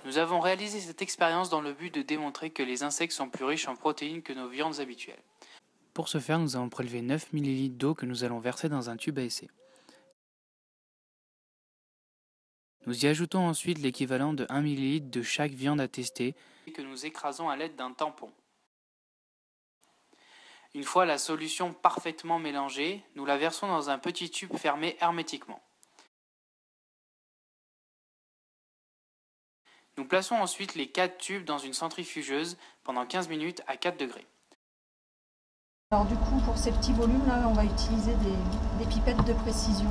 Nous avons réalisé cette expérience dans le but de démontrer que les insectes sont plus riches en protéines que nos viandes habituelles. Pour ce faire, nous avons prélevé 9 ml d'eau que nous allons verser dans un tube à essai. Nous y ajoutons ensuite l'équivalent de 1 ml de chaque viande à tester que nous écrasons à l'aide d'un tampon. Une fois la solution parfaitement mélangée, nous la versons dans un petit tube fermé hermétiquement. Nous plaçons ensuite les 4 tubes dans une centrifugeuse pendant 15 minutes à 4 degrés. Alors du coup, pour ces petits volumes là, on va utiliser des pipettes de précision.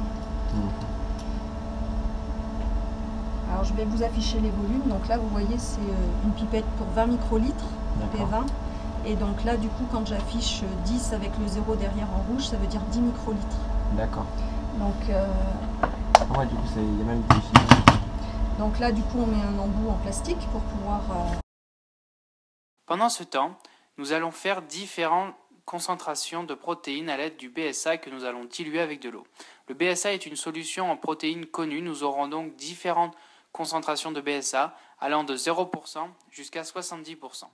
Alors je vais vous afficher les volumes. Donc là, vous voyez, c'est une pipette pour 20 microlitres, P20. Et donc là, du coup, quand j'affiche 10 avec le 0 derrière en rouge, ça veut dire 10 microlitres. D'accord. Donc, ouais, du coup, il y a même des films. Donc là, du coup, on met un embout en plastique pour pouvoir... Pendant ce temps, nous allons faire différentes concentrations de protéines à l'aide du BSA que nous allons diluer avec de l'eau. Le BSA est une solution en protéines connue. Nous aurons donc différentes concentrations de BSA allant de 0% jusqu'à 70%.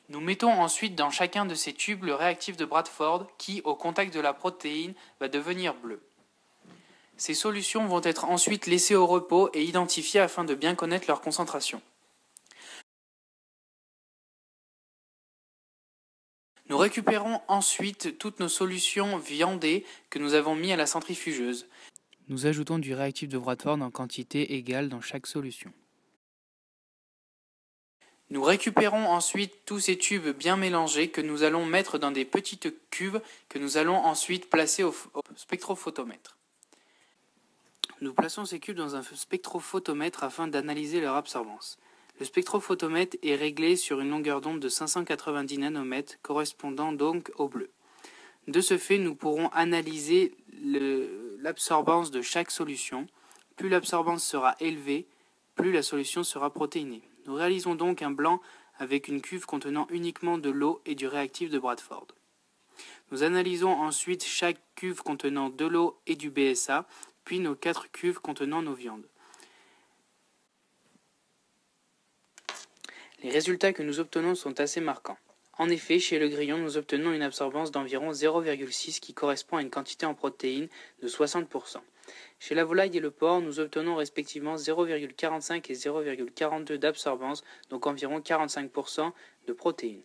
Nous mettons ensuite dans chacun de ces tubes le réactif de Bradford qui, au contact de la protéine, va devenir bleu. Ces solutions vont être ensuite laissées au repos et identifiées afin de bien connaître leur concentration. Nous récupérons ensuite toutes nos solutions viandées que nous avons mis à la centrifugeuse. Nous ajoutons du réactif de Bradford en quantité égale dans chaque solution. Nous récupérons ensuite tous ces tubes bien mélangés que nous allons mettre dans des petites cuves que nous allons ensuite placer au spectrophotomètre. Nous plaçons ces cubes dans un spectrophotomètre afin d'analyser leur absorbance. Le spectrophotomètre est réglé sur une longueur d'onde de 590 nanomètres, correspondant donc au bleu. De ce fait, nous pourrons analyser l'absorbance de chaque solution. Plus l'absorbance sera élevée, plus la solution sera protéinée. Nous réalisons donc un blanc avec une cuve contenant uniquement de l'eau et du réactif de Bradford. Nous analysons ensuite chaque cuve contenant de l'eau et du BSA, puis nos 4 cuves contenant nos viandes. Les résultats que nous obtenons sont assez marquants. En effet, chez le grillon, nous obtenons une absorbance d'environ 0,6 qui correspond à une quantité en protéines de 60%. Chez la volaille et le porc, nous obtenons respectivement 0,45 et 0,42 d'absorbance, donc environ 45% de protéines.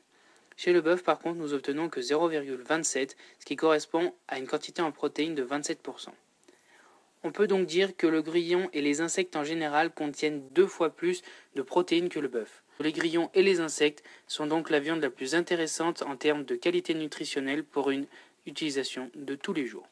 Chez le bœuf, par contre, nous obtenons que 0,27, ce qui correspond à une quantité en protéines de 27%. On peut donc dire que le grillon et les insectes en général contiennent 2 fois plus de protéines que le bœuf. Les grillons et les insectes sont donc la viande la plus intéressante en termes de qualité nutritionnelle pour une utilisation de tous les jours.